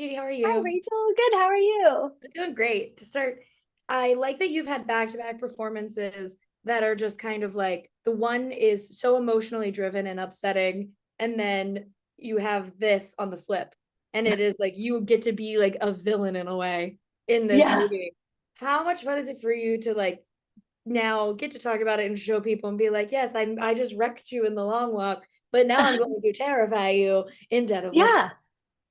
Judy, how are Hi, you? Rachel. Good. How are you? I'm doing great. To start, I like that you've had back-to-back performances that are just kind of like the one is so emotionally driven and upsetting, and then you have this on the flip, and it is like you get to be like a villain in a way in this Yeah. movie. How much fun is it for you to like now get to talk about it and show people and be like, yes, I just wrecked you in the long walk, but now I'm going to terrify you in Dead of Winter. Yeah.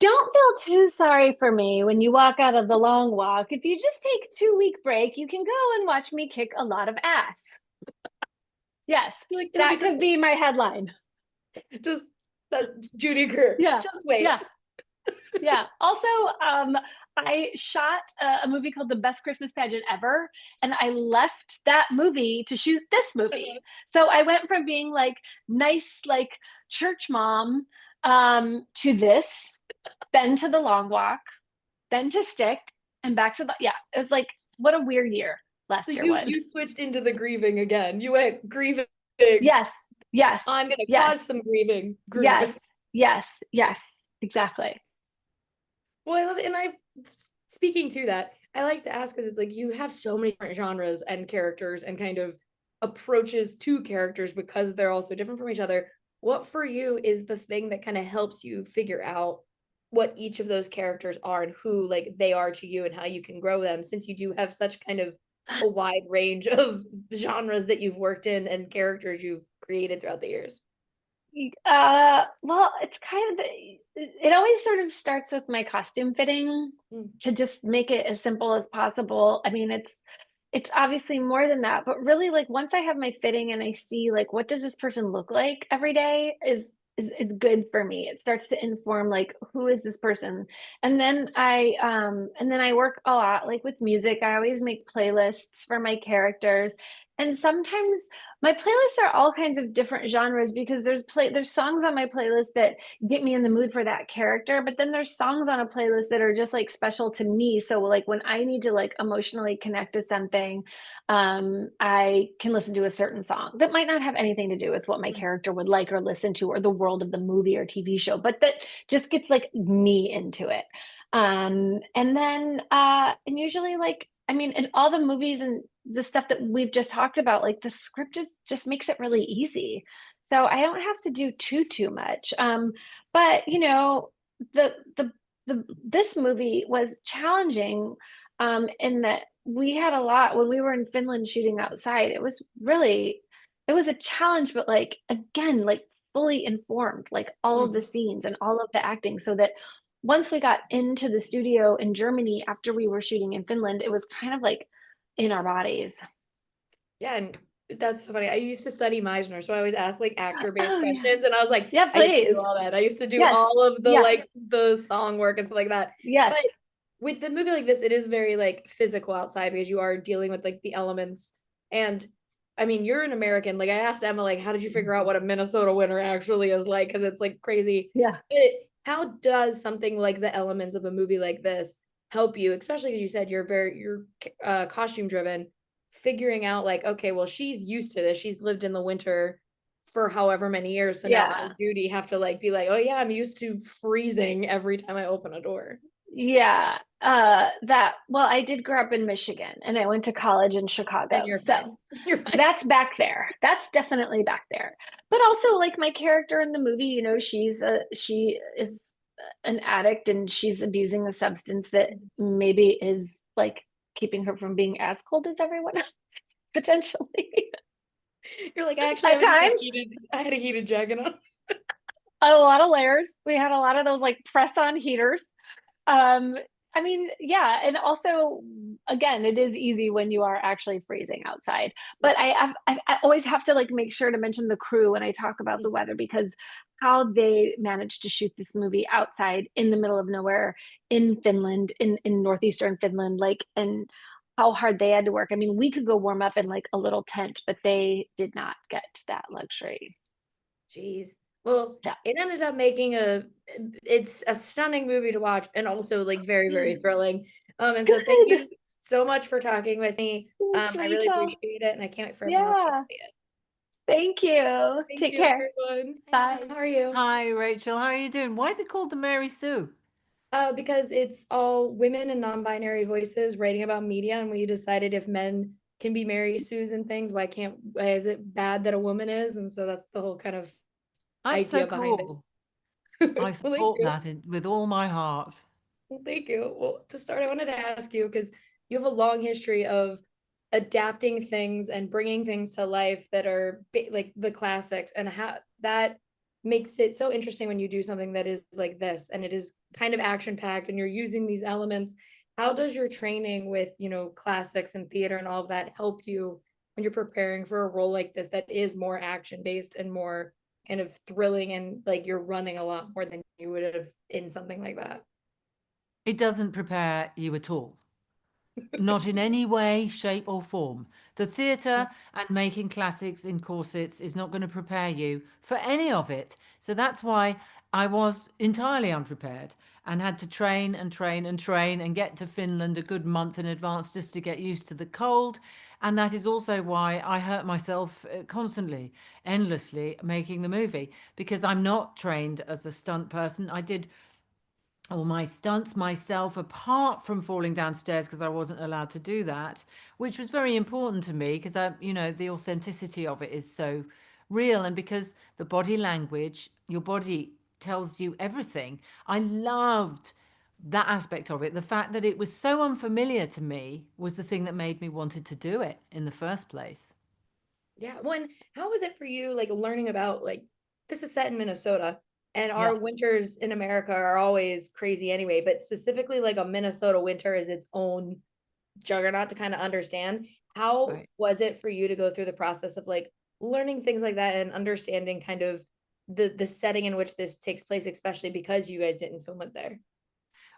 Don't feel too sorry for me when you walk out of the long walk. If you just take a 2 week break, you can go and watch me kick a lot of ass. Yes, You're like, it'll be that great. could be my headline. Just Judy Greer. Yeah. Just wait. Yeah. Yeah. Also, I shot a movie called The Best Christmas Pageant Ever, and I left that movie to shoot this movie. So I went from being like nice, like church mom, to this, then to the long walk, then to stick, and back to the yeah. It's like what a weird year So last year you was. you switched into the grieving again. You went grieving. Yes, yes, I'm gonna cause yes, some grieving. yes, Grievous. yes, yes, exactly. Well, I love it. And I speaking to that, I like to ask because it's like you have so many different genres and characters and kind of approaches to characters because they're all so different from each other. What for you is the thing that kind of helps you figure out what each of those characters are and who like they are to you and how you can grow them since you do have such kind of a wide range of genres that you've worked in and characters you've created throughout the years. Well, it's kind of it always sort of starts with my costume fitting Mm. to just make it as simple as possible. I mean, it's obviously more than that, but really like once I have my fitting and I see like what does this person look like every day is good for me. It starts to inform like who is this person. And then I work a lot like with music. I always make playlists for my characters. And sometimes my playlists are all kinds of different genres because there's songs on my playlist that get me in the mood for that character, but then there's songs on a playlist that are just like special to me. So like when I need to like emotionally connect to something, I can listen to a certain song that might not have anything to do with what my character would like or listen to or the world of the movie or TV show, but that just gets like me into it. And usually like I mean, in all the movies and the stuff that we've just talked about, like the script just makes it really easy. So I don't have to do too much. But you know, the this movie was challenging in that we had a lot when we were in Finland shooting outside. It was a challenge, but like again, like fully informed, like all of the Mm. scenes and all of the acting, so that once we got into the studio in Germany after we were shooting in Finland, it was kind of like in our bodies. Yeah, and that's so funny. I used to study Meisner, so I always ask like actor-based Oh yeah. questions, and I was like, Yeah, I used to do please. all that. I used to do Yes. all of the Yes. like the song work and stuff like that. Yes. But with the movie like this, it is very like physical outside because you are dealing with like the elements. And I mean, you're an American. Like I asked Emma, like, how did you figure out what a Minnesota winter actually is like? Because it's like crazy. Yeah. But how does something like the elements of a movie like this help you, especially as you said you're costume driven, figuring out like, okay, well, she's used to this. She's lived in the winter for however many years. So now I, Yeah. Judy, have to like be like, oh yeah, I'm used to freezing every time I open a door. Yeah. Well, I did grow up in Michigan and I went to college in Then Chicago. you're So fine. You're fine. that's back there. That's definitely back there. But also like my character in the movie, you know, she is an addict and she's abusing a substance that maybe is like keeping her from being as cold as everyone else, potentially. You're like, actually, At times, I had a heated jacket on. a lot of layers. We had a lot of those like press on heaters. Um, I mean, yeah, and also again, it is easy when you are actually freezing outside. But I always have to like make sure to mention the crew when I talk about the weather because how they managed to shoot this movie outside in the middle of nowhere in Finland, in northeastern Finland, like and how hard they had to work. I mean, we could go warm up in like a little tent, but they did not get that luxury. Jeez. Well, Yeah. it ended up making it's a stunning movie to watch and also like very, very thrilling. And so thank Good. you so much for talking with me. Thanks, I really Rachel. appreciate it and I can't wait for everyone else to Yeah. see it. Thank you. Thank Take you, care. everyone. Hi, Emma. Bye. How are you? Hi, Rachel. How are you doing? Why is it called the Mary Sue? Because it's all women and non-binary voices writing about media, and we decided if men can be Mary Sues and things, why is it bad that a woman is? And so that's the whole kind of That's so idea behind cool. I it. Well, thank support you. that with all my heart. Well, thank you. Well, to start, I wanted to ask you because you have a long history of adapting things and bringing things to life that are like the classics, and how that makes it so interesting when you do something that is like this and it is kind of action packed and you're using these elements. How does your training with, classics and theater and all of that help you when you're preparing for a role like this that is more action based and more kind of thrilling, and like you're running a lot more than you would have in something like that? It doesn't prepare you at all. Not in any way, shape, or form. The theatre and making classics in corsets is not going to prepare you for any of it. So that's why I was entirely unprepared and had to train and train and train and get to Finland a good month in advance just to get used to the cold. And that is also why I hurt myself constantly, endlessly making the movie, because I'm not trained as a stunt person. I did all my stunts myself, apart from falling downstairs because I wasn't allowed to do that, which was very important to me because the authenticity of it is so real, and because the body language, your body tells you everything. I loved that aspect of it. The fact that it was so unfamiliar to me was the thing that made me wanted to do it in the first place. Yeah. One, how was it for you, like learning about like this is set in Minnesota and our Yeah, winters in America are always crazy anyway, but specifically like a Minnesota winter is its own juggernaut to kind of understand. How right. was it for you to go through the process of like learning things like that and understanding kind of the setting in which this takes place, especially because you guys didn't film it there?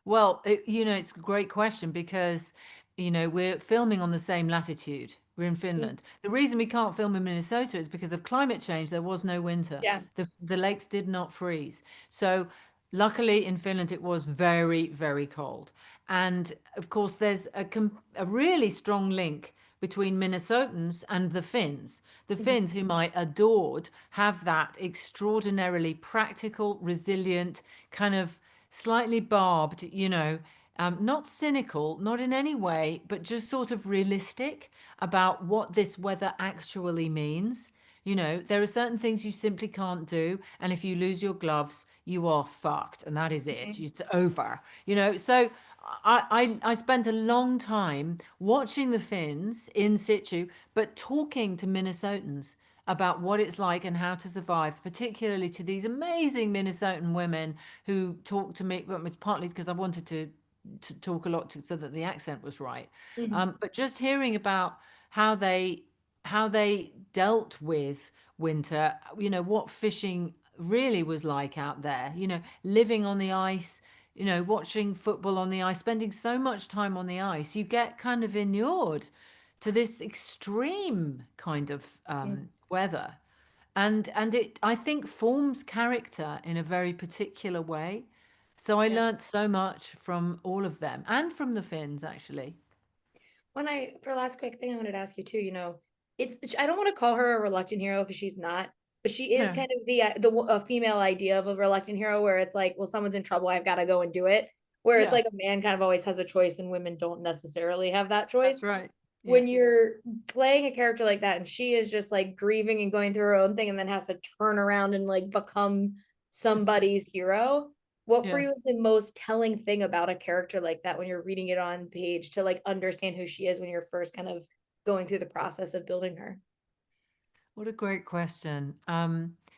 Well, it's a great question because, we're filming on the same latitude. We're in Mm. Finland. The reason we can't film in Minnesota is because of climate change. There was no winter. Yeah. The lakes did not freeze. So luckily in Finland, it was very, very cold. And of course, there's a really strong link between Minnesotans and the Finns. The Mhm. Finns, whom I adored, have that extraordinarily practical, resilient, kind of slightly barbed, not cynical, not in any way, but just sort of realistic about what this weather actually means. There are certain things you simply can't do. And if you lose your gloves, you are fucked. And that is it. Mhm. It's over. So I spent a long time watching the Finns in situ, but talking to Minnesotans about what it's like and how to survive, particularly to these amazing Minnesotan women who talk to me. Well, it's partly because I wanted to talk a lot so that the accent was right. Mhm. But just hearing about how they how they dealt with winter, what fishing really was like out there, living on the ice, watching football on the ice, spending so much time on the ice, you get kind of inured to this extreme kind of Mhm. weather, and it, I think, forms character in a very particular way. So I Yeah. learnt so much from all of them and from the Finns, actually. For last quick thing I wanted to ask you too, I don't want to call her a reluctant hero because she's not, but she is Yeah, kind of the a female idea of a reluctant hero where it's like, well, someone's in trouble, I've got to go and do it. Where it's yeah, like a man kind of always has a choice and women don't necessarily have that choice. that's right. Yeah. When you're playing a character like that and she is just like grieving and going through her own thing and then has to turn around and like become somebody's hero, what for you Yes. is the most telling thing about a character like that when you're reading it on page to like understand who she is when you're first kind of going through the process of building her? What a great question.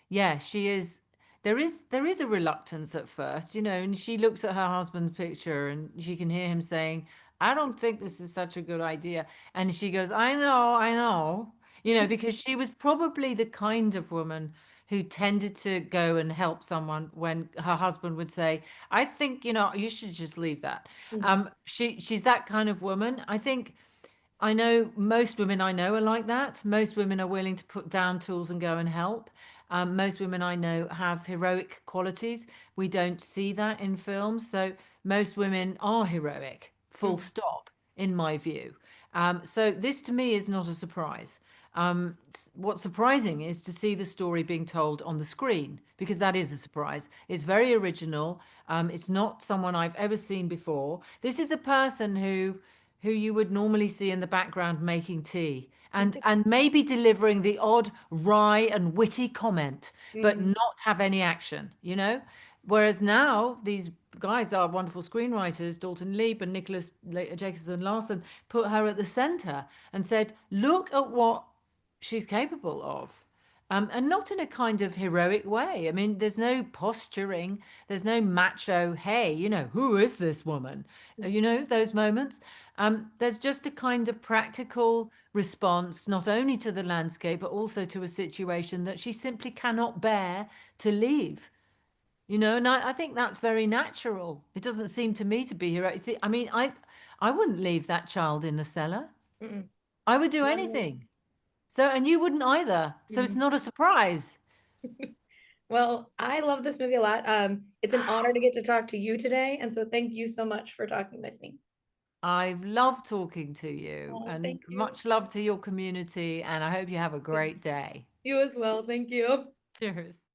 Yeah, she is. There is a reluctance at first, and she looks at her husband's picture and she can hear him saying, "I don't think this is such a good idea." And she goes, I know," because she was probably the kind of woman who tended to go and help someone when her husband would say, "I think, you should just leave that." Mhm. She's that kind of woman. I think I know most women I know are like that. Most women are willing to put down tools and go and help. Most women I know have heroic qualities. We don't see that in films. So most women are heroic, full Mhm. stop, in my view. So this to me is not a surprise. What's surprising is to see the story being told on the screen, because that is a surprise. It's very original. It's not someone I've ever seen before. This is a person who you would normally see in the background making tea and maybe delivering the odd wry and witty comment, but not have any action, you know? Whereas now these guys are wonderful screenwriters, Dalton Leeb and Nicholas Jacobson Larson, put her at the center and said, look at what she's capable of. And not in a kind of heroic way. I mean, there's no posturing, there's no macho, hey, you know, who is this woman? You know, those moments. There's just a kind of practical response, not only to the landscape, but also to a situation that she simply cannot bear to leave. You know, and I think that's very natural. It doesn't seem to me to be heroic. See, I mean, I wouldn't leave that child in the cellar. Mm-mm. I would do Not at all. anything. So, and you wouldn't either. So it's Mhm. not a surprise. Well, I love this movie a lot. It's an honor to get to talk to you today, and so thank you so much for talking with me. I've loved talking to you Oh, and thank you. much love to your community. And I hope you have a great day. You as well. Thank you. Cheers.